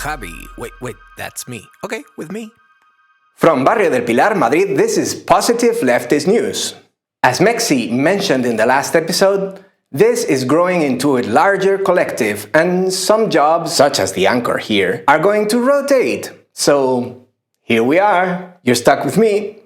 Javi. Wait, that's me. Okay, with me. From Barrio del Pilar, Madrid, this is Positive Leftist News. As Mexi mentioned in the last episode, this is growing into a larger collective, and some jobs, such as the anchor here, are going to rotate. So, here we are. You're stuck with me,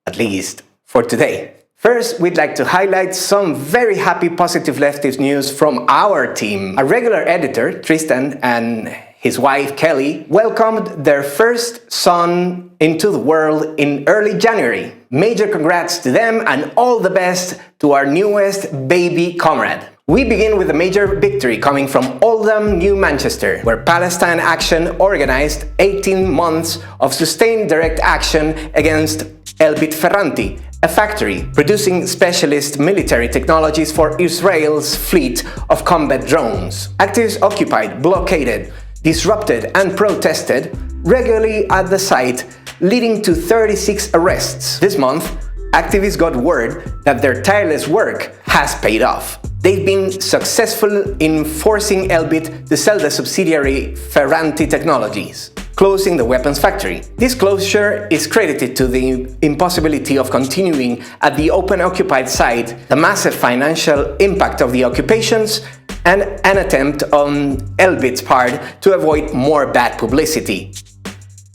at least for today. First, we'd like to highlight some very happy Positive Leftist news from our team. A regular editor, Tristan, and his wife, Kelly, welcomed their first son into the world in early January. Major congrats to them and all the best to our newest baby comrade. We begin with a major victory coming from Oldham, New Manchester, where Palestine Action organized 18 months of sustained direct action against Elbit Ferranti, a factory producing specialist military technologies for Israel's fleet of combat drones. Activists occupied, blockaded, disrupted and protested regularly at the site, leading to 36 arrests. This month, activists got word that their tireless work has paid off. They've been successful in forcing Elbit to sell the subsidiary Ferranti Technologies, closing the weapons factory. This closure is credited to the impossibility of continuing at the open occupied site, the massive financial impact of the occupations, and an attempt on Elbit's part to avoid more bad publicity.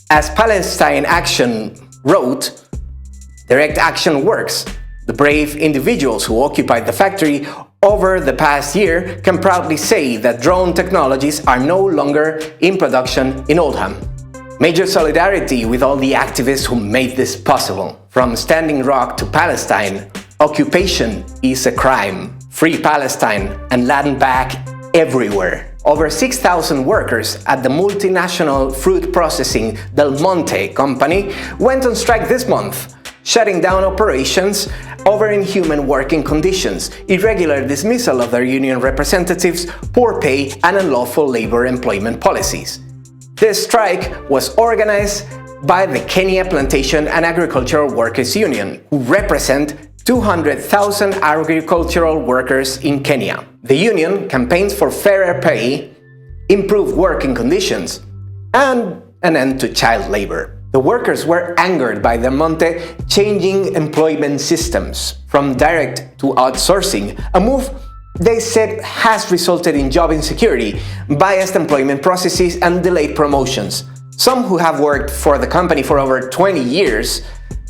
As Palestine Action wrote, direct action works. The brave individuals who occupied the factory over the past year can proudly say that drone technologies are no longer in production in Oldham. Major solidarity with all the activists who made this possible. From Standing Rock to Palestine, occupation is a crime. Free Palestine and land back everywhere. Over 6,000 workers at the multinational fruit processing Del Monte company went on strike this month, shutting down operations over inhuman working conditions, irregular dismissal of their union representatives, poor pay, and unlawful labor employment policies. This strike was organized by the Kenya Plantation and Agricultural Workers Union, who represent 200,000 agricultural workers in Kenya. The union campaigns for fairer pay, improved working conditions, and an end to child labor. The workers were angered by Del Monte changing employment systems from direct to outsourcing, a move they said has resulted in job insecurity, biased employment processes, and delayed promotions. Some who have worked for the company for over 20 years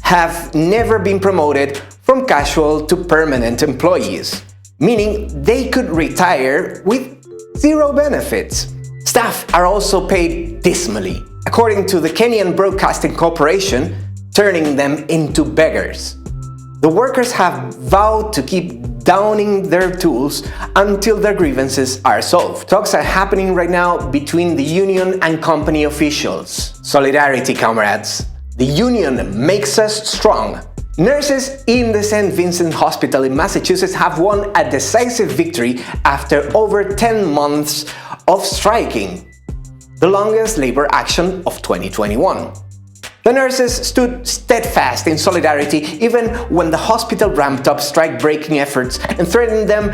have never been promoted from casual to permanent employees, meaning they could retire with zero benefits. Staff are also paid dismally, according to the Kenyan Broadcasting Corporation, turning them into beggars. The workers have vowed to keep downing their tools until their grievances are solved. Talks are happening right now between the union and company officials. Solidarity, comrades. The union makes us strong. Nurses in the St. Vincent Hospital in Massachusetts have won a decisive victory after over 10 months of striking, the longest labor action of 2021. The nurses stood steadfast in solidarity even when the hospital ramped up strike-breaking efforts and threatened them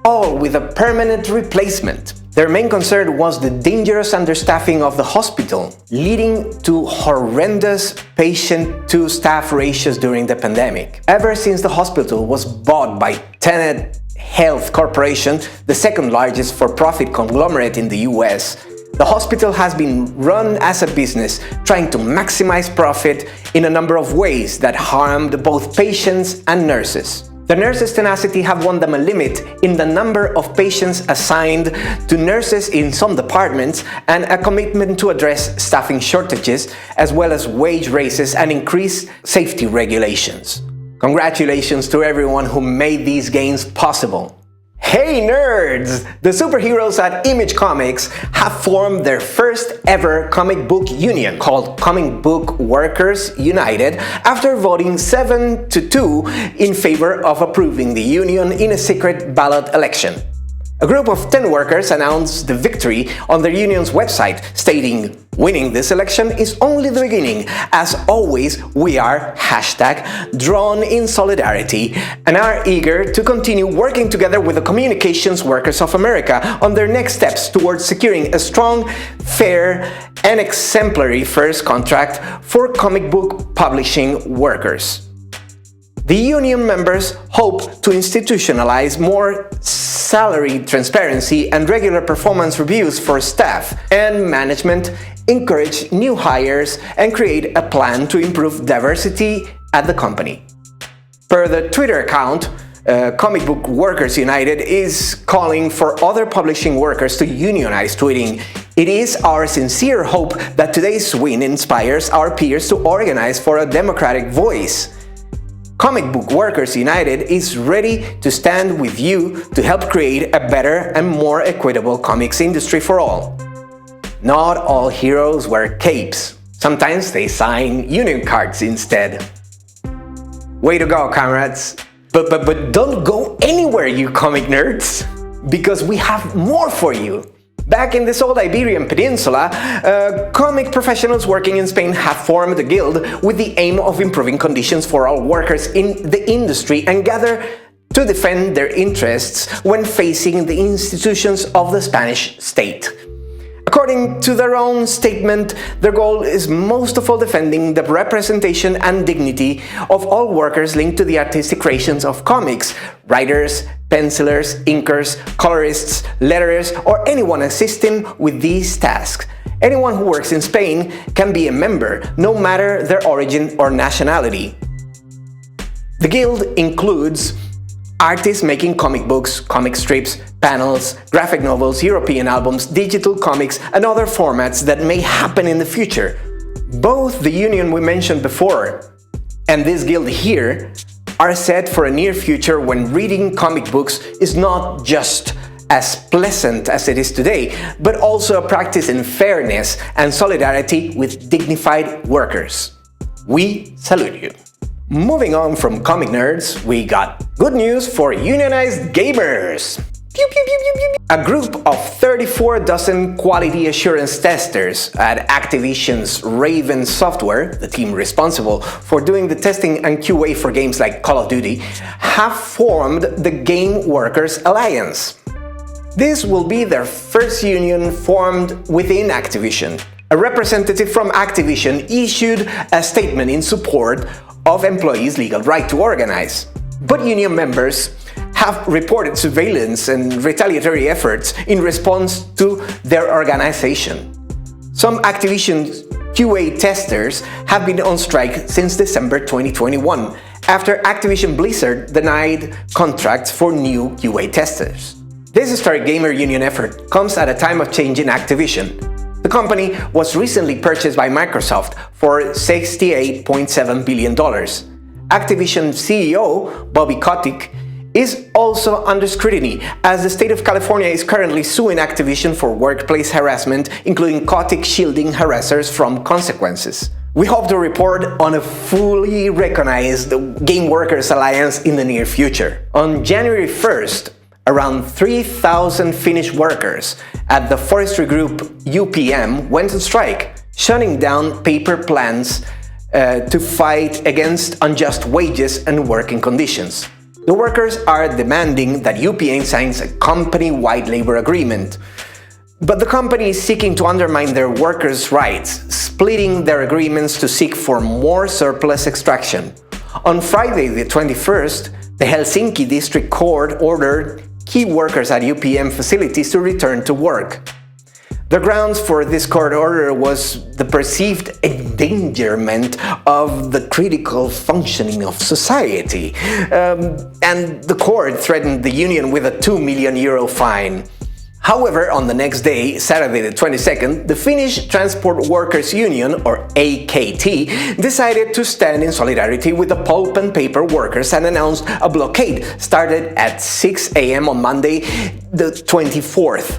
all with a permanent replacement. Their main concern was the dangerous understaffing of the hospital, leading to horrendous patient-to-staff ratios during the pandemic. Ever since the hospital was bought by Tenet Health Corporation, the second largest for-profit conglomerate in the US, the hospital has been run as a business, trying to maximize profit in a number of ways that harmed both patients and nurses. The nurses' tenacity have won them a limit in the number of patients assigned to nurses in some departments and a commitment to address staffing shortages, as well as wage raises and increased safety regulations. Congratulations to everyone who made these gains possible. Hey nerds! The superheroes at Image Comics have formed their first ever comic book union called Comic Book Workers United after voting 7-2 in favor of approving the union in a secret ballot election. A group of 10 workers announced the victory on their union's website, stating, "Winning this election is only the beginning. As always, we are #drawn in solidarity and are eager to continue working together with the Communications Workers of America on their next steps towards securing a strong, fair, and exemplary first contract for comic book publishing workers." The union members hope to institutionalize more salary transparency and regular performance reviews for staff and management, encourage new hires, and create a plan to improve diversity at the company. Per the Twitter account, Comic Book Workers United is calling for other publishing workers to unionize, tweeting, "It is our sincere hope that today's win inspires our peers to organize for a democratic voice. Comic Book Workers United is ready to stand with you to help create a better and more equitable comics industry for all." Not all heroes wear capes. Sometimes they sign union cards instead. Way to go, comrades! But don't go anywhere, you comic nerds, because we have more for you. Back in this old Iberian Peninsula, comic professionals working in Spain have formed a guild with the aim of improving conditions for all workers in the industry and gather to defend their interests when facing the institutions of the Spanish state. According to their own statement, their goal is most of all defending the representation and dignity of all workers linked to the artistic creations of comics, writers, pencilers, inkers, colorists, letterers, or anyone assisting with these tasks. Anyone who works in Spain can be a member, no matter their origin or nationality. The guild includes artists making comic books, comic strips, panels, graphic novels, European albums, digital comics, and other formats that may happen in the future. Both the union we mentioned before and this guild here are set for a near future when reading comic books is not just as pleasant as it is today, but also a practice in fairness and solidarity with dignified workers. We salute you. Moving on from comic nerds, we got good news for unionized gamers. A group of 34 dozen quality assurance testers at Activision's Raven Software, the team responsible for doing the testing and QA for games like Call of Duty, have formed the Game Workers Alliance. This will be their first union formed within Activision. A representative from Activision issued a statement in support of employees' legal right to organize. But union members have reported surveillance and retaliatory efforts in response to their organization. Some Activision QA testers have been on strike since December 2021, after Activision Blizzard denied contracts for new QA testers. This historic gamer union effort comes at a time of change in Activision. The company was recently purchased by Microsoft for $68.7 billion. Activision CEO Bobby Kotick is also under scrutiny, as the state of California is currently suing Activision for workplace harassment, including Kotick shielding harassers from consequences. We hope to report on a fully recognized Game Workers Alliance in the near future. On January 1st, around 3,000 Finnish workers at the forestry group UPM went on strike, shutting down paper plants to fight against unjust wages and working conditions. The workers are demanding that UPM signs a company-wide labor agreement. But the company is seeking to undermine their workers' rights, splitting their agreements to seek for more surplus extraction. On Friday the 21st, the Helsinki District Court ordered key workers at UPM facilities to return to work. The grounds for this court order was the perceived endangerment of the critical functioning of society, and the court threatened the union with a €2 million fine. However, on the next day, Saturday the 22nd, the Finnish Transport Workers Union, or AKT, decided to stand in solidarity with the pulp and paper workers and announced a blockade started at 6 a.m. on Monday the 24th.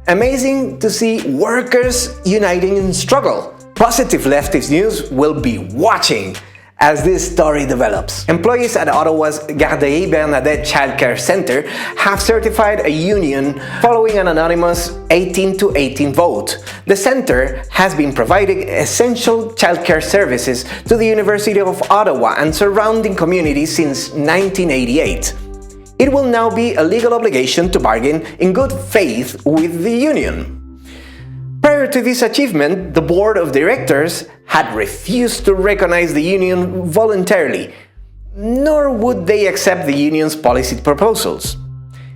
Amazing to see workers uniting in struggle. Positive Leftist News will be watching as this story develops. Employees at Ottawa's Garderie Bernadette Childcare Centre have certified a union following an anonymous 18-18 vote. The centre has been providing essential childcare services to the University of Ottawa and surrounding communities since 1988. It will now be a legal obligation to bargain in good faith with the union. Prior to this achievement, the board of directors had refused to recognize the union voluntarily, nor would they accept the union's policy proposals.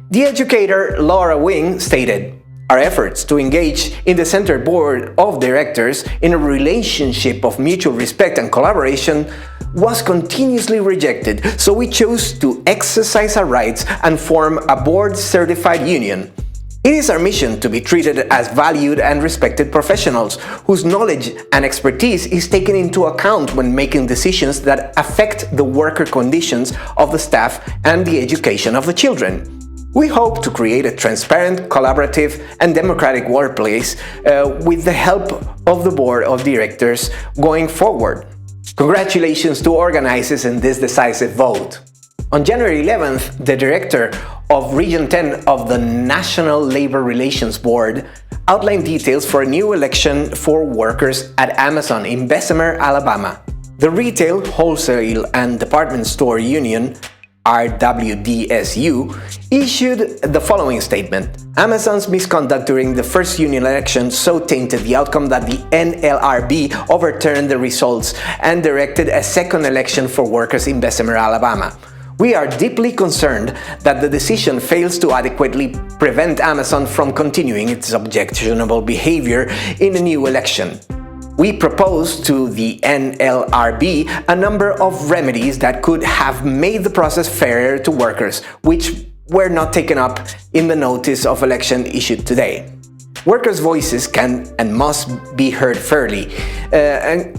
The educator Laura Wing stated, "Our efforts to engage in the Centre Board of Directors in a relationship of mutual respect and collaboration was continuously rejected, so we chose to exercise our rights and form a board-certified union. It is our mission to be treated as valued and respected professionals whose knowledge and expertise is taken into account when making decisions that affect the worker conditions of the staff and the education of the children. We hope to create a transparent, collaborative, and democratic workplace with the help of the board of directors going forward." Congratulations to organizers in this decisive vote. On January 11th, the director of Region 10 of the National Labor Relations Board outlined details for a new election for workers at Amazon in Bessemer, Alabama. The Retail, Wholesale and Department Store Union, RWDSU, issued the following statement. Amazon's misconduct during the first union election so tainted the outcome that the NLRB overturned the results and directed a second election for workers in Bessemer, Alabama. We are deeply concerned that the decision fails to adequately prevent Amazon from continuing its objectionable behavior in a new election. We propose to the NLRB a number of remedies that could have made the process fairer to workers, which were not taken up in the notice of election issued today. Workers' voices can and must be heard fairly,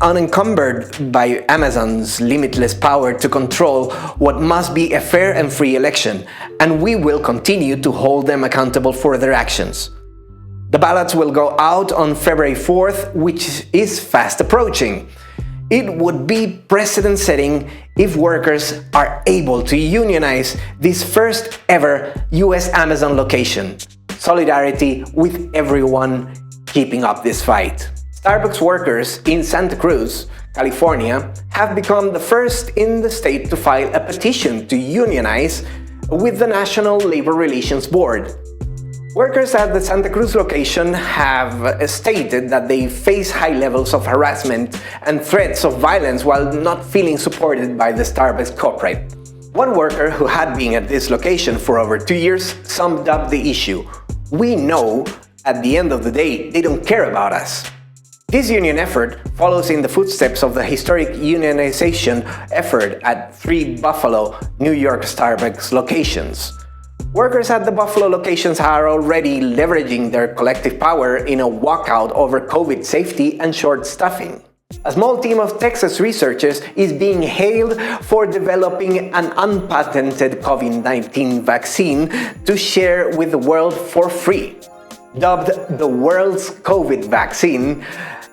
unencumbered by Amazon's limitless power to control what must be a fair and free election, and we will continue to hold them accountable for their actions. The ballots will go out on February 4th, which is fast approaching. It would be precedent-setting if workers are able to unionize this first ever US Amazon location. Solidarity with everyone keeping up this fight. Starbucks workers in Santa Cruz, California, have become the first in the state to file a petition to unionize with the National Labor Relations Board. Workers at the Santa Cruz location have stated that they face high levels of harassment and threats of violence while not feeling supported by the Starbucks corporate. One worker who had been at this location for over 2 years summed up the issue. "We know at the end of the day they don't care about us." This union effort follows in the footsteps of the historic unionization effort at 3 Buffalo, New York Starbucks locations. Workers at the Buffalo locations are already leveraging their collective power in a walkout over COVID safety and short staffing. A small team of Texas researchers is being hailed for developing an unpatented COVID-19 vaccine to share with the world for free. Dubbed the world's COVID vaccine,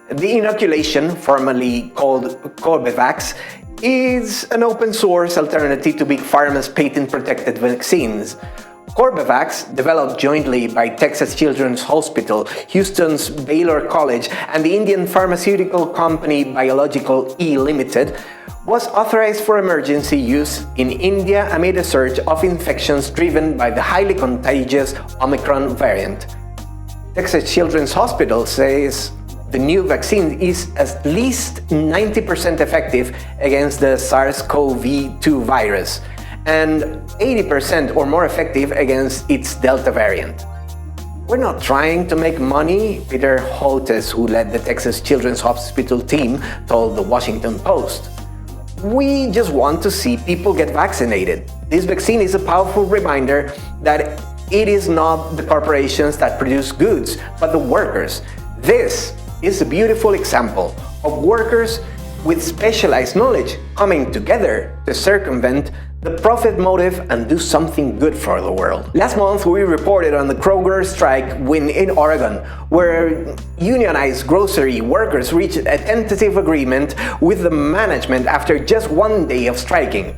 the inoculation, formerly called Corbevax, is an open-source alternative to Big Pharma's patent-protected vaccines. Corbevax, developed jointly by Texas Children's Hospital, Houston's Baylor College, and the Indian pharmaceutical company Biological E Limited, was authorized for emergency use in India amid a surge of infections driven by the highly contagious Omicron variant. Texas Children's Hospital says the new vaccine is at least 90% effective against the SARS-CoV-2 virus, and 80% or more effective against its Delta variant. "We're not trying to make money," Peter Holtes, who led the Texas Children's Hospital team, told the Washington Post. "We just want to see people get vaccinated. This vaccine is a powerful reminder that it is not the corporations that produce goods, but the workers. This is a beautiful example of workers with specialized knowledge coming together to circumvent the profit motive and do something good for the world. Last month, we reported on the Kroger strike win in Oregon, where unionized grocery workers reached a tentative agreement with the management after just one day of striking.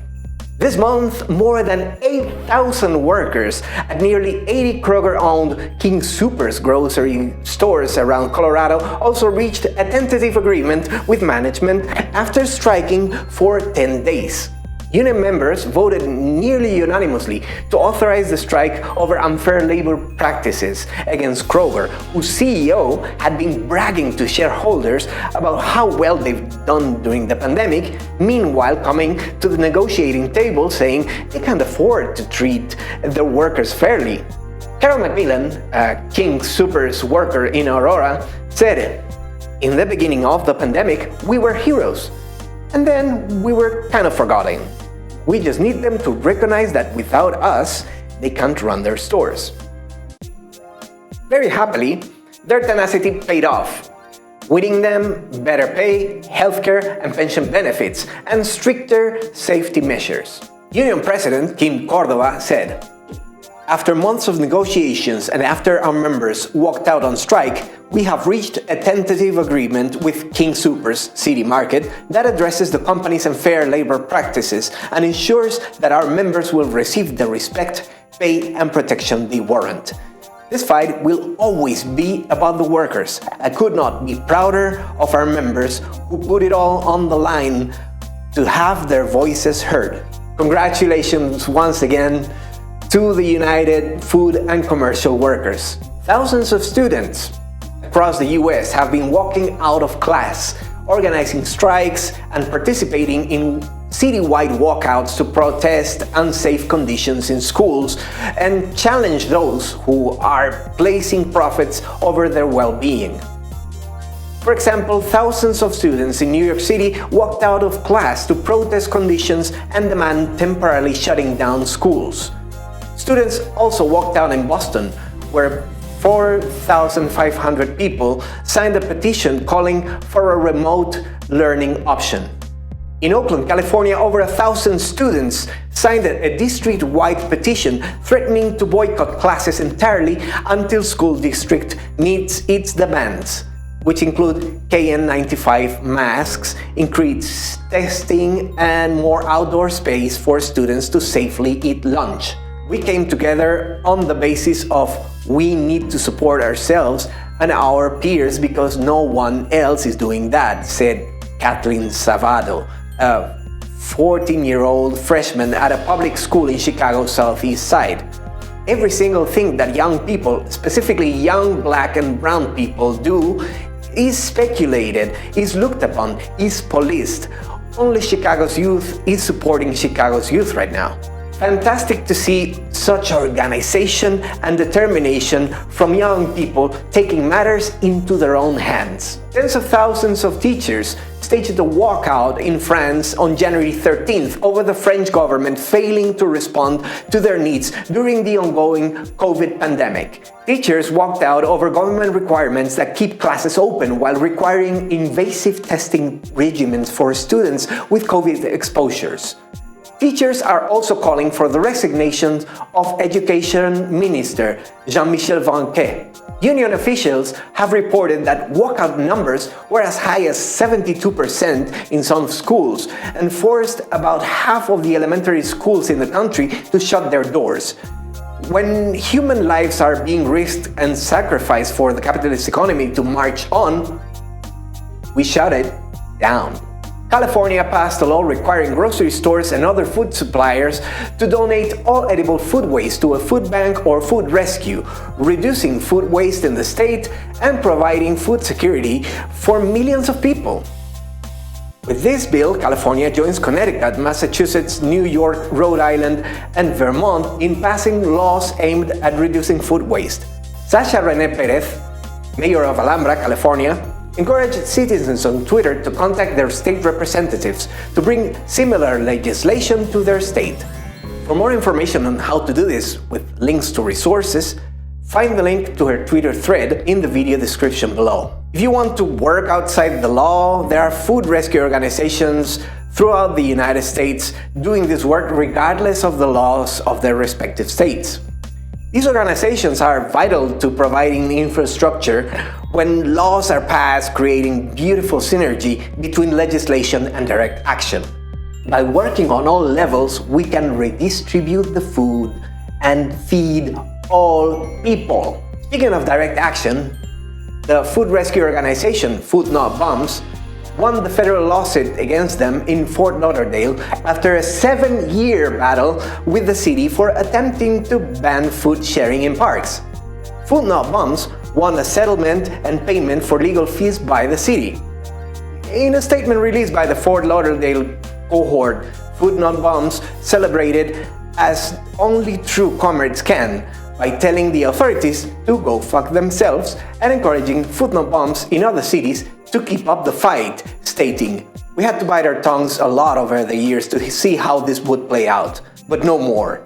This month, more than 8,000 workers at nearly 80 Kroger-owned King Soopers grocery stores around Colorado also reached a tentative agreement with management after striking for 10 days. Union members voted nearly unanimously to authorize the strike over unfair labor practices against Kroger, whose CEO had been bragging to shareholders about how well they've done during the pandemic, meanwhile coming to the negotiating table saying they can't afford to treat their workers fairly. Carol McMillan, a King Soopers worker in Aurora, said, "In the beginning of the pandemic, we were heroes. And then we were kind of forgotten. We just need them to recognize that without us, they can't run their stores." Very happily, their tenacity paid off, winning them better pay, healthcare and pension benefits, and stricter safety measures. Union President Kim Cordova said, "After months of negotiations and after our members walked out on strike, we have reached a tentative agreement with King Soopers City Market that addresses the company's unfair labor practices and ensures that our members will receive the respect, pay, and protection they warrant. This fight will always be about the workers. I could not be prouder of our members who put it all on the line to have their voices heard." Congratulations once again to the United Food and Commercial Workers. Thousands of students across the US have been walking out of class, organizing strikes, and participating in citywide walkouts to protest unsafe conditions in schools and challenge those who are placing profits over their well-being. For example, thousands of students in New York City walked out of class to protest conditions and demand temporarily shutting down schools. Students also walked out in Boston, where 4,500 people signed a petition calling for a remote learning option. In Oakland, California, over 1,000 students signed a district-wide petition threatening to boycott classes entirely until school district meets its demands, which include KN95 masks, increased testing, and more outdoor space for students to safely eat lunch. "We came together on the basis of we need to support ourselves and our peers because no one else is doing that," said Kathleen Savado, a 14-year-old freshman at a public school in Chicago's Southeast Side. "Every single thing that young people, specifically young Black and brown people, do is speculated, is looked upon, is policed. Only Chicago's youth is supporting Chicago's youth right now." Fantastic to see such organization and determination from young people taking matters into their own hands. Tens of thousands of teachers staged a walkout in France on January 13th over the French government failing to respond to their needs during the ongoing COVID pandemic. Teachers walked out over government requirements that keep classes open while requiring invasive testing regimens for students with COVID exposures. Teachers are also calling for the resignation of Education Minister Jean-Michel Blanquer. Union officials have reported that walkout numbers were as high as 72% in some schools and forced about half of the elementary schools in the country to shut their doors. When human lives are being risked and sacrificed for the capitalist economy to march on, we shut it down. California passed a law requiring grocery stores and other food suppliers to donate all edible food waste to a food bank or food rescue, reducing food waste in the state and providing food security for millions of people. With this bill, California joins Connecticut, Massachusetts, New York, Rhode Island, and Vermont in passing laws aimed at reducing food waste. Sasha Rene Perez, mayor of Alhambra, California, encouraged citizens on Twitter to contact their state representatives to bring similar legislation to their state. For more information on how to do this, with links to resources, find the link to her Twitter thread in the video description below. If you want to work outside the law, there are food rescue organizations throughout the United States doing this work regardless of the laws of their respective states. These organizations are vital to providing infrastructure when laws are passed, creating beautiful synergy between legislation and direct action. By working on all levels, we can redistribute the food and feed all people. Speaking of direct action, the food rescue organization Food Not Bombs won the federal lawsuit against them in Fort Lauderdale after a 7-year battle with the city for attempting to ban food sharing in parks. Food Not Bombs won a settlement and payment for legal fees by the city. In a statement released by the Fort Lauderdale cohort, Food Not Bombs celebrated as only true comrades can by telling the authorities to go fuck themselves and encouraging Food Not Bombs in other cities to keep up the fight, stating, "We had to bite our tongues a lot over the years to see how this would play out, but no more.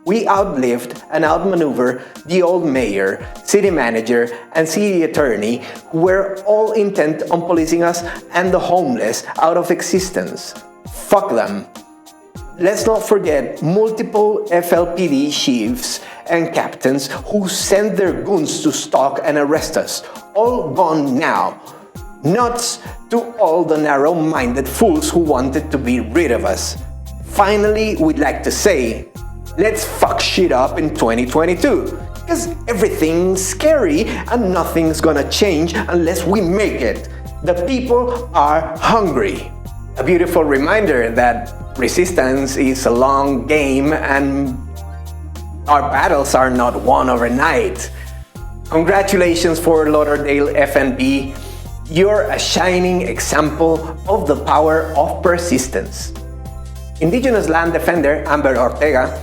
We outlived and outmaneuvered the old mayor, city manager, and city attorney who were all intent on policing us and the homeless out of existence. Fuck them." Let's not forget multiple FLPD chiefs and captains who sent their goons to stalk and arrest us, all gone now. Nuts to all the narrow-minded fools who wanted to be rid of us. Finally, we'd like to say, let's fuck shit up in 2022, because everything's scary and nothing's gonna change unless we make it. The people are hungry. A beautiful reminder that resistance is a long game and our battles are not won overnight. Congratulations Fort Lauderdale FNB. You're a shining example of the power of persistence. Indigenous land defender Amber Ortega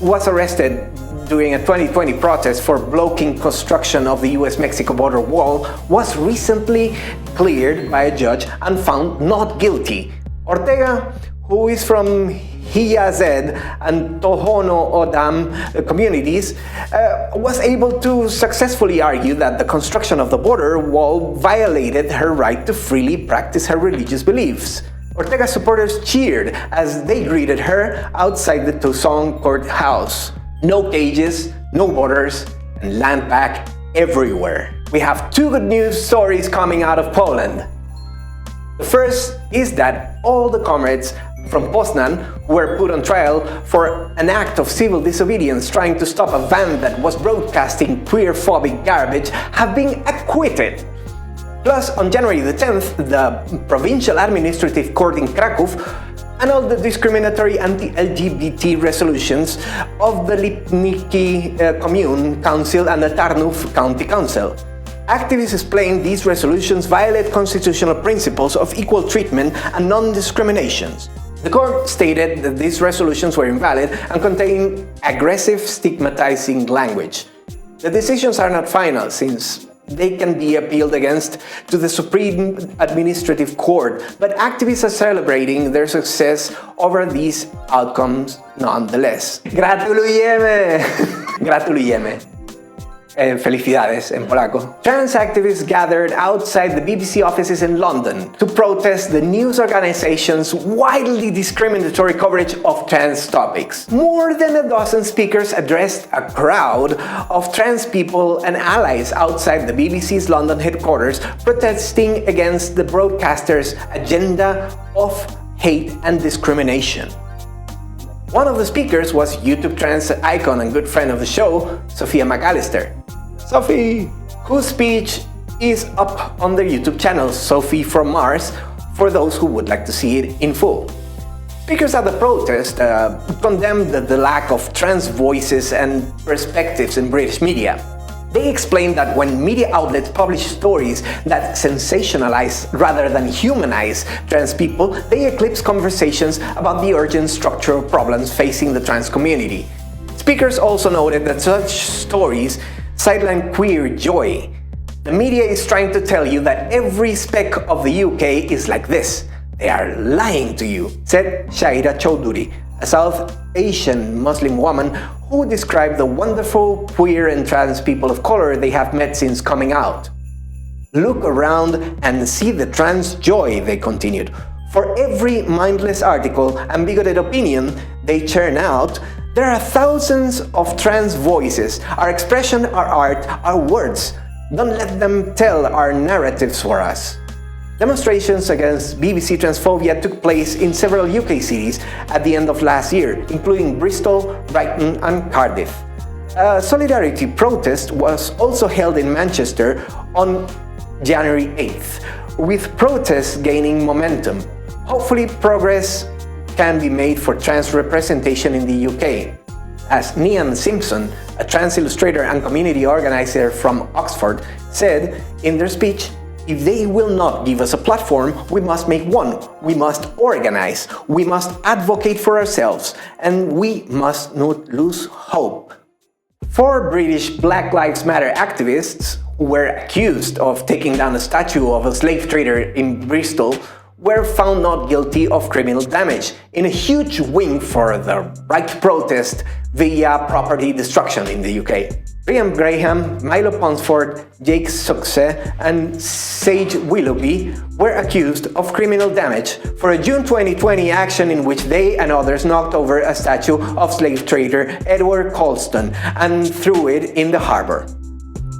was arrested during a 2020 protest for blocking construction of the US-Mexico border wall, was recently cleared by a judge and found not guilty. Ortega, who is from Hiyazed and Tohono O'odham communities, was able to successfully argue that the construction of the border wall violated her right to freely practice her religious beliefs. Ortega's supporters cheered as they greeted her outside the Tucson courthouse. No cages, no borders, and land back everywhere. We have two good news stories coming out of Poland. The first is that all the comrades from Poznan who were put on trial for an act of civil disobedience trying to stop a van that was broadcasting queer-phobic garbage have been acquitted. Plus, on January the 10th, the Provincial Administrative Court in Kraków annulled the discriminatory anti-LGBT resolutions of the Lipniki Commune Council and the Tarnów County Council. Activists explain these resolutions violate constitutional principles of equal treatment and non-discrimination. The court stated that these resolutions were invalid and contain aggressive, stigmatizing language. The decisions are not final, since they can be appealed against to the Supreme Administrative Court, but activists are celebrating their success over these outcomes nonetheless. Gratulujemy! Gratulujemy. Felicidades en polaco. Trans activists gathered outside the BBC offices in London to protest the news organization's widely discriminatory coverage of trans topics. More than a dozen speakers addressed a crowd of trans people and allies outside the BBC's London headquarters, protesting against the broadcaster's agenda of hate and discrimination. One of the speakers was YouTube trans icon and good friend of the show, Sophia McAllister. Sophie, whose speech is up on their YouTube channel, Sophie from Mars, for those who would like to see it in full. Speakers at the protest condemned the lack of trans voices and perspectives in British media. They explained that when media outlets publish stories that sensationalize rather than humanize trans people, they eclipse conversations about the urgent structural problems facing the trans community. Speakers also noted that such stories sideline queer joy. The media is trying to tell you that every speck of the UK is like this. They are lying to you, said Shaira Chowdhury, a South Asian Muslim woman who described the wonderful queer and trans people of color they have met since coming out. Look around and see the trans joy, they continued. For every mindless article and bigoted opinion they churn out, there are thousands of trans voices. Our expression, our art, our words. Don't let them tell our narratives for us. Demonstrations against BBC transphobia took place in several UK cities at the end of last year, including Bristol, Brighton and Cardiff. A solidarity protest was also held in Manchester on January 8th, with protests gaining momentum. Hopefully progress can be made for trans representation in the UK. As Nian Simpson, a trans illustrator and community organizer from Oxford, said in their speech, "If they will not give us a platform, we must make one. We must organize. We must advocate for ourselves. And we must not lose hope." 4 British Black Lives Matter activists who were accused of taking down a statue of a slave trader in Bristol were found not guilty of criminal damage, in a huge win for the right to protest via property destruction in the UK. Liam Graham, Milo Ponsford, Jake Succe and Sage Willoughby were accused of criminal damage for a June 2020 action in which they and others knocked over a statue of slave trader Edward Colston and threw it in the harbour.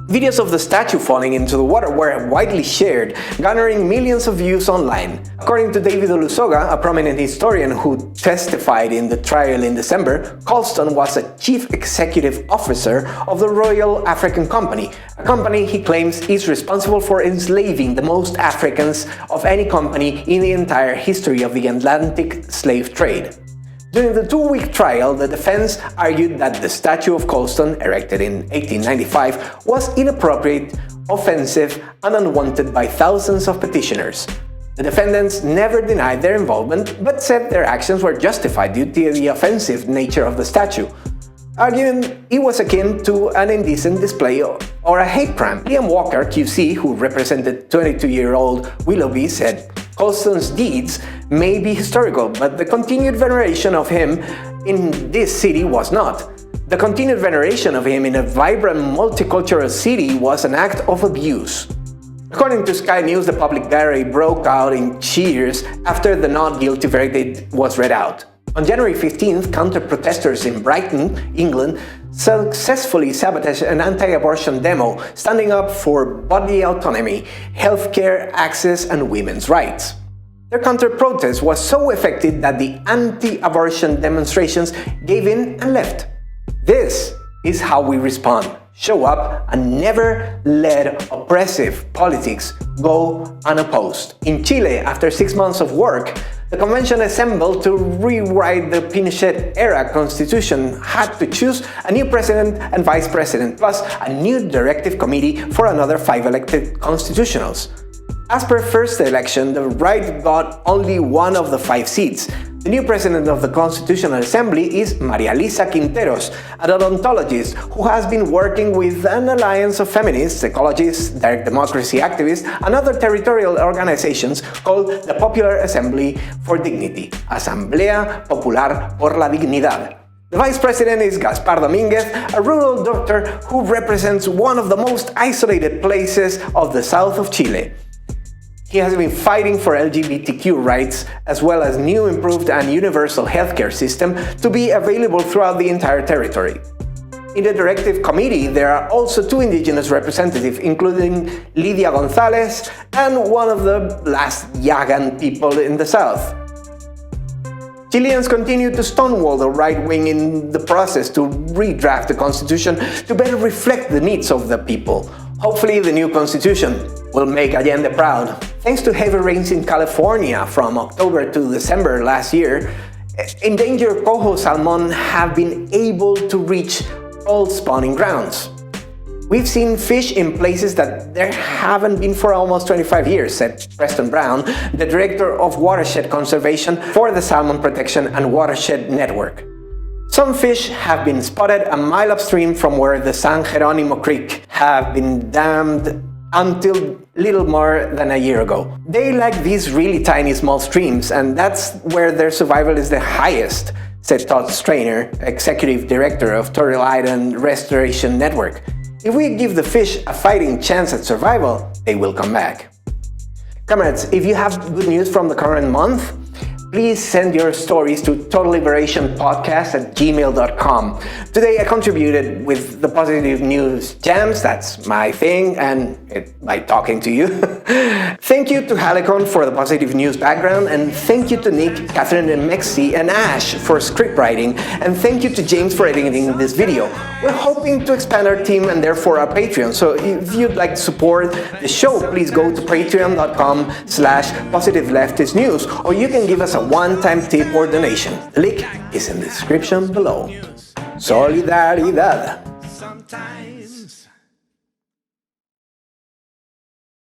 Videos of the statue falling into the water were widely shared, garnering millions of views online. According to David Olusoga, a prominent historian who testified in the trial in December, Colston was a chief executive officer of the Royal African Company, a company he claims is responsible for enslaving the most Africans of any company in the entire history of the Atlantic slave trade. During the 2-week trial, the defense argued that the statue of Colston, erected in 1895, was inappropriate, offensive, and unwanted by thousands of petitioners. The defendants never denied their involvement, but said their actions were justified due to the offensive nature of the statue, arguing it was akin to an indecent display or a hate crime. Liam Walker, QC, who represented 22-year-old Willoughby, said, "Colston's deeds may be historical, but the continued veneration of him in this city was not. The continued veneration of him in a vibrant multicultural city was an act of abuse." According to Sky News, the public gallery broke out in cheers after the not guilty verdict was read out. On January 15th, counter-protesters in Brighton, England, successfully sabotaged an anti-abortion demo standing up for bodily autonomy, healthcare access and women's rights. Their counter-protest was so effective that the anti-abortion demonstrations gave in and left. This is how we respond. Show up and never let oppressive politics go unopposed. In Chile, after 6 months of work, the convention assembled to rewrite the Pinochet-era constitution had to choose a new president and vice president, plus a new directive committee for another 5 elected constitutionals. As per first election, the right got only 1 of the 5 seats. The new president of the Constitutional Assembly is Maria Elisa Quinteros, an odontologist who has been working with an alliance of feminists, ecologists, direct democracy activists, and other territorial organizations called the Popular Assembly for Dignity, Asamblea Popular por la Dignidad. The vice president is Gaspar Dominguez, a rural doctor who represents one of the most isolated places of the south of Chile. He has been fighting for LGBTQ rights, as well as new improved and universal healthcare system to be available throughout the entire territory. In the directive committee, there are also 2 indigenous representatives, including Lidia Gonzalez and one of the last Yagan people in the south. Chileans continue to stonewall the right wing in the process to redraft the constitution to better reflect the needs of the people. Hopefully, the new constitution will make Allende proud. Thanks to heavy rains in California from October to December last year, endangered coho salmon have been able to reach all spawning grounds. We've seen fish in places that there haven't been for almost 25 years, said Preston Brown, the director of watershed conservation for the Salmon Protection and Watershed Network. Some fish have been spotted a mile upstream from where the San Jeronimo Creek have been dammed until little more than a year ago. They like these really tiny small streams, and that's where their survival is the highest, said Todd Strainer, executive director of Turtle Island Restoration Network. If we give the fish a fighting chance at survival, they will come back. Comrades, if you have good news from the current month, please send your stories to totalliberationpodcast@gmail.com. Today I contributed with the positive news jams, that's my thing, and by talking to you. Thank you to Halicon for the positive news background, and thank you to Nick, Catherine, and Mexi, and Ash for script writing, and thank you to James for editing this video. We're hoping to expand our team and therefore our Patreon, so if you'd like to support the show, please go to patreon.com/positiveleftistnews, or you can give us a one-time tip or donation. The link is in the description below. Solidaridad.